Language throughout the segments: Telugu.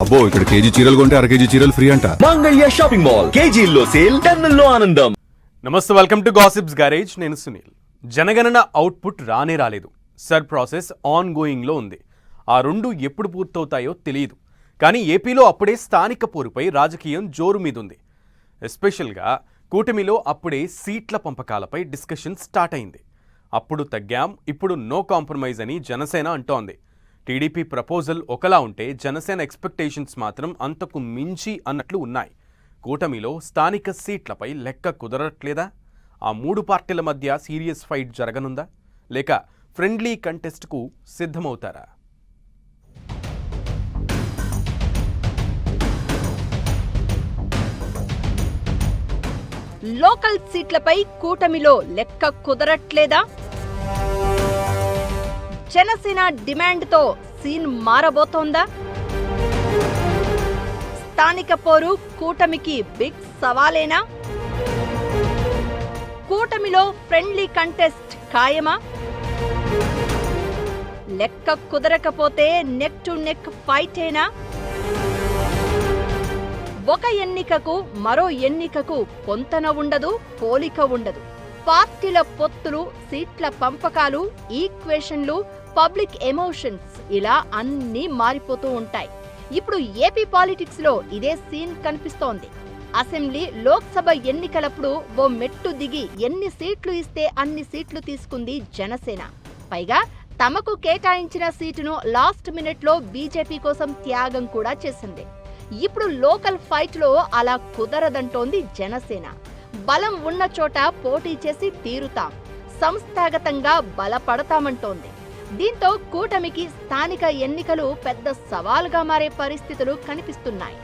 అబ్బో ఇక్కడ కేజీ చీరలు కొంటే అర కేజీ చీరలు ఫ్రీ అంట. మంగళ్య షాపింగ్ మాల్ కేజీల్లో సేల్ టన్నుల్లో ఆనందం. నమస్తే, వెల్కమ్ టు గాసిప్స్ గ్యారేజ్. నేను సునీల్. జనగణన అవుట్పుట్ రాలేదు. సర్ ప్రాసెస్ ఆన్ గోయింగ్లో ఉంది. ఆ రెండు ఎప్పుడు పూర్తవుతాయో తెలియదు. కానీ ఏపీలో అప్పుడే స్థానిక పోరుపై రాజకీయం జోరు మీదుంది. ఎస్పెషల్గా కూటమిలో అప్పుడే సీట్ల పంపకాలపై డిస్కషన్ స్టార్ట్ అయింది. అప్పుడు తగ్గాం, ఇప్పుడు నో కాంప్రమైజ్ అని జనసేన అంటోంది. టీడీపీ ప్రపోజల్ ఒకలా ఉంటే జనసేన ఎక్స్పెక్టేషన్స్ మాత్రం అంతకు మించి అన్నట్లు ఉన్నాయి. కూటమిలో స్థానిక సీట్లపై లెక్క కుదరట్లేదా? ఆ మూడు పార్టీల మధ్య సీరియస్ ఫైట్ జరగనుందా, లేక ఫ్రెండ్లీ కంటెస్ట్కు సిద్ధమవుతారా? లోకల్ సీట్లపై కూటమిలో లెక్క కుదరట్లేదా? జనసేన డిమాండ్తో సీన్ మారబోతోందా? స్థానిక పోరు కూటమికి బిగ్ సవాలేనా? కూటమిలో ఫ్రెండ్లీ కంటెస్ట్ ఖాయమా? లెక్క కుదరకపోతే నెక్ టు నెక్ ఫైటేనా? ఒక ఎన్నికకు మరో ఎన్నికకు పొంతన ఉండదు, పోలిక ఉండదు. పార్టీల పొత్తులు, సీట్ల పంపకాలు, ఈక్వేషన్లు, పబ్లిక్ ఎమోషన్స్ ఇలా అన్నీ మారిపోతూ ఉంటాయి. ఇప్పుడు ఏపీ పాలిటిక్స్ లో ఇదే సీన్ కనిపిస్తోంది. అసెంబ్లీ, లోక్సభ ఎన్నికలప్పుడు ఓ మెట్టు దిగి ఎన్ని సీట్లు ఇస్తే అన్ని సీట్లు తీసుకుంది జనసేన. పైగా తమకు కేటాయించిన సీటును లాస్ట్ మినిట్ లో బీజేపీ కోసం త్యాగం కూడా చేసింది. ఇప్పుడు లోకల్ ఫైట్ లో అలా కుదరదంటోంది జనసేన. బలం ఉన్న చోట పోటీ చేసి తీరుతాం, సంస్థాగతంగా బలపడతామంటోంది. దీంతో కూటమికి స్థానిక ఎన్నికలు పెద్ద సవాలుగా మారే పరిస్థితులు కనిపిస్తున్నాయి.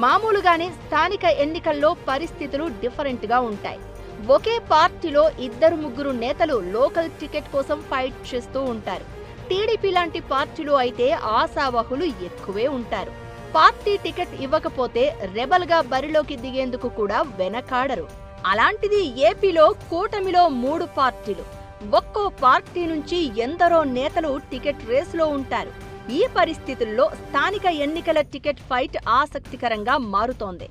మామూలుగానే స్థానిక ఎన్నికల్లో పరిస్థితులు డిఫరెంట్ గా ఉంటాయి. ఒకే పార్టీలో ఇద్దరు ముగ్గురు నేతలు లోకల్ టికెట్ కోసం ఫైట్ చేస్తూ ఉంటారు. టీడీపీ లాంటి పార్టీలో అయితే ఆశావహులు ఎక్కువే ఉంటారు. పార్టీ టికెట్ ఇవ్వకపోతే రెబల్ గా బరిలోకి దిగేందుకు కూడా వెనకాడరు. అలాంటిది ఏపీలో కూటమిలో మూడు పార్టీలు, ఒక్కో పార్టీ నుంచి ఎందరో నేతలు టికెట్ రేసులో ఉంటారు. ఈ పరిస్థితుల్లో స్థానిక ఎన్నికల టికెట్ ఫైట్ ఆసక్తికరంగా మారుతోంది.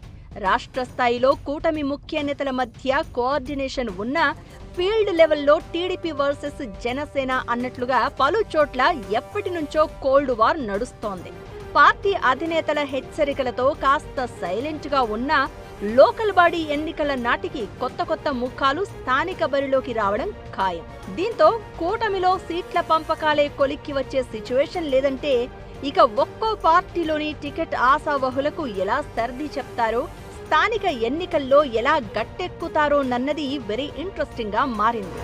రాష్ట్ర స్థాయిలో కూటమి ముఖ్య నేతల మధ్య కోఆర్డినేషన్ ఉన్నా ఫీల్డ్ లెవెల్లో టీడీపీ వర్సెస్ జనసేన అన్నట్లుగా పలు చోట్ల ఎప్పటి నుంచో కోల్డ్ వార్ నడుస్తోంది. పార్టీ అధినేతల హెచ్చరికలతో కాస్త సైలెంట్ గా ఉన్నా లోకల్ బాడీ ఎన్నికల నాటికి కొత్త ముఖాలు స్థానిక బరిలోకి రావడం ఖాయం. దీంతో కూటమిలో సీట్ల పంపకాలే కొలిక్కి వచ్చే సిచ్యువేషన్ లేదంటే ఇక ఒక్కో పార్టీలోని టికెట్ ఆశావహులకు ఎలా సర్ది చెప్తారో, స్థానిక ఎన్నికల్లో ఎలా గట్టెక్కుతారోనన్నది వెరీ ఇంట్రెస్టింగ్ గా మారింది.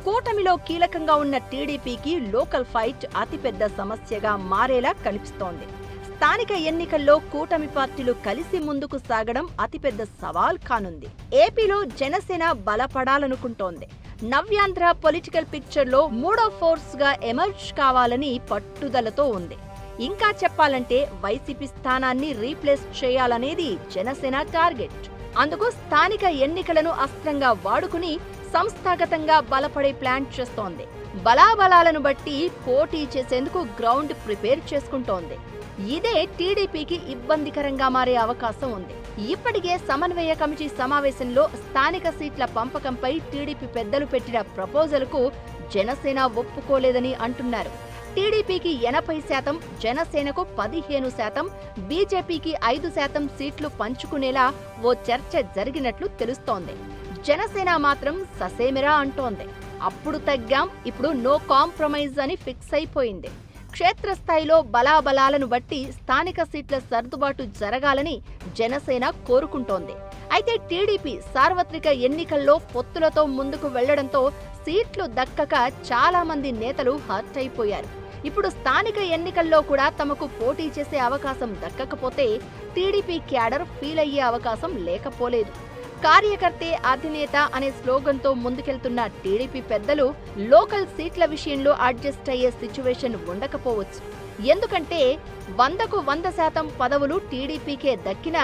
కూటమిలో కీలకంగా ఉన్న టీడీపీకి లోకల్ ఫైట్ అతిపెద్ద సమస్యగా మారేలా కనిపిస్తోంది. స్థానిక ఎన్నికల్లో కూటమి పార్టీలు కలిసి ముందుకు సాగడం అతిపెద్ద సవాల్ కానుంది. ఏపీలో జనసేన బలపడాలనుకుంటోంది. నవ్యాంధ్ర పొలిటికల్ పిక్చర్ లో మూడో ఫోర్స్ గా ఎమర్జ్ కావాలని పట్టుదలతో ఉంది. ఇంకా చెప్పాలంటే వైసీపీ స్థానాన్ని రీప్లేస్ చేయాలనేది జనసేన టార్గెట్. అందుకు స్థానిక ఎన్నికలను అస్త్రంగా వాడుకుని సంస్థాగతంగా బలపడే ప్లాన్ చేస్తోంది. బలాబలాలను బట్టి పోటీ చేసేందుకు గ్రౌండ్ ప్రిపేర్ చేసుకుంటోంది. ఇదే టీడీపీకి ఇబ్బందికరంగా మారే అవకాశం ఉంది. ఇప్పటికే సమన్వయ కమిటీ సమావేశంలో స్థానిక సీట్ల పంపకంపై టీడీపీ పెద్దలు పెట్టిన ప్రపోజల్కు జనసేన ఒప్పుకోలేదని అంటున్నారు. టీడీపీకి 80%, జనసేనకు 15%, బీజేపీకి 5% సీట్లు పంచుకునేలా ఓ చర్చ జరిగినట్లు తెలుస్తోంది. జనసేన మాత్రం ససేమిరా అంటోంది. అప్పుడు తగ్గాం, ఇప్పుడు నో కాంప్రమైజ్ అని ఫిక్స్ అయిపోయింది. క్షేత్రస్థాయిలో బలాబలాలను బట్టి స్థానిక సీట్ల సర్దుబాటు జరగాలని జనసేన కోరుకుంటోంది. అయితే టీడీపీ సార్వత్రిక ఎన్నికల్లో పొత్తులతో ముందుకు వెళ్లడంతో సీట్లు దక్కక చాలా మంది నేతలు హర్ట్ అయిపోయారు. ఇప్పుడు స్థానిక ఎన్నికల్లో కూడా తమకు పోటీ చేసే అవకాశం దక్కకపోతే టీడీపీ క్యాడర్ ఫీల్ అయ్యే అవకాశం లేకపోలేదు. కార్యకర్తే అధినేత అనే స్లోగన్తో ముందుకెళ్తున్న టీడీపీ పెద్దలు లోకల్ సీట్ల విషయంలో అడ్జస్ట్ అయ్యే సిచ్యువేషన్ ఉండకపోవచ్చు. ఎందుకంటే 100కు 100% పదవులు టీడీపీకే దక్కినా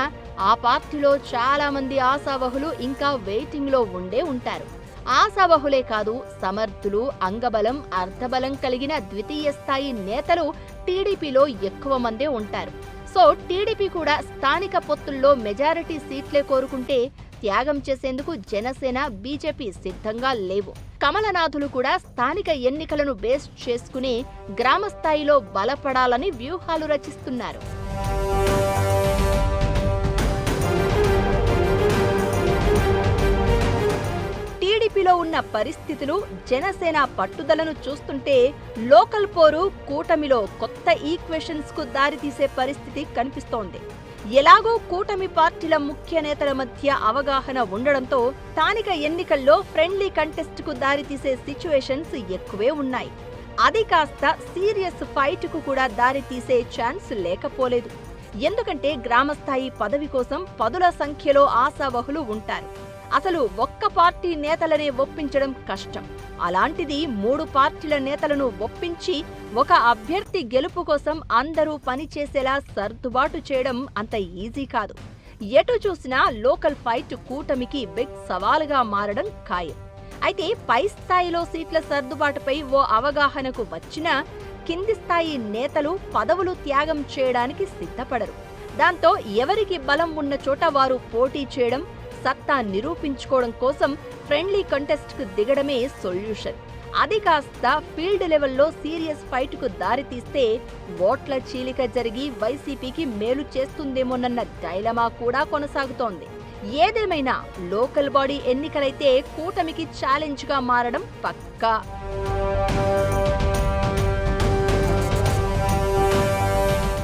ఆ పార్టీలో చాలా మంది ఆశావహులు ఇంకా వెయిటింగ్ లో ఉండే ఉంటారు. ఆశావహులే కాదు, సమర్థులు, అంగబలం, అర్ధబలం కలిగిన ద్వితీయ స్థాయి నేతలు టీడీపీలో ఎక్కువ మందే ఉంటారు. సో టీడీపీ కూడా స్థానిక పొత్తుల్లో మెజారిటీ సీట్లే కోరుకుంటే త్యాగం చేసేందుకు జనసేన, బీజేపీ సిద్ధంగా లేవు. కమలనాథులు కూడా స్థానిక ఎన్నికలను బేస్ చేసుకుని గ్రామ స్థాయిలో బలపడాలని వ్యూహాలు రచిస్తున్నారు. టీడీపీలో ఉన్న పరిస్థితులు, జనసేన పట్టుదలను చూస్తుంటే లోకల్ పోరు కూటమిలో కొత్త ఈక్వేషన్స్ కు దారితీసే పరిస్థితి కనిపిస్తోంది. ఎలాగో కూటమి పార్టీల ముఖ్య నేతల మధ్య అవగాహన ఉండడంతో స్థానిక ఎన్నికల్లో ఫ్రెండ్లీ కంటెస్ట్ కు దారితీసే సిచ్యువేషన్స్ ఎక్కువే ఉన్నాయి. అది కాస్త సీరియస్ ఫైట్ కు కూడా దారితీసే ఛాన్స్ లేకపోలేదు. ఎందుకంటే గ్రామస్థాయి పదవి కోసం పదుల సంఖ్యలో ఆశావహులు ఉంటారు. అసలు ఒక్క పార్టీ నేతలనే ఒప్పించడం కష్టం. అలాంటిది 3 పార్టీల నేతలను ఒప్పించి ఒక అభ్యర్థి గెలుపు కోసం అందరూ పనిచేసేలా సర్దుబాటు చేయడం అంత ఈజీ కాదు. ఎటు చూసినా లోకల్ ఫైట్ కూటమికి బిగ్ సవాలుగా మారడం ఖాయం. అయితే పై స్థాయిలో సీట్ల సర్దుబాటుపై ఓ అవగాహనకు వచ్చినా కింది స్థాయి నేతలు పదవులు త్యాగం చేయడానికి సిద్ధపడరు. దాంతో ఎవరికి బలం ఉన్న చోట వారు పోటీ చేయడం, సత్తా నిరూపించుకోవడం కోసం ఫ్రెండ్లీ కంటెస్ట్ కు దిగడమే సొల్యూషన్. అది కాస్త ఫీల్డ్ లెవెల్లో సీరియస్ ఫైట్ కు దారితీస్తే ఓట్ల చీలిక జరిగి వైసీపీకి మేలు చేస్తుందేమోనన్న డైలమా కూడా కొనసాగుతోంది. ఏదేమైనా లోకల్ బాడీ ఎన్నికలైతే కూటమికి ఛాలెంజ్ గా మారడం పక్కా.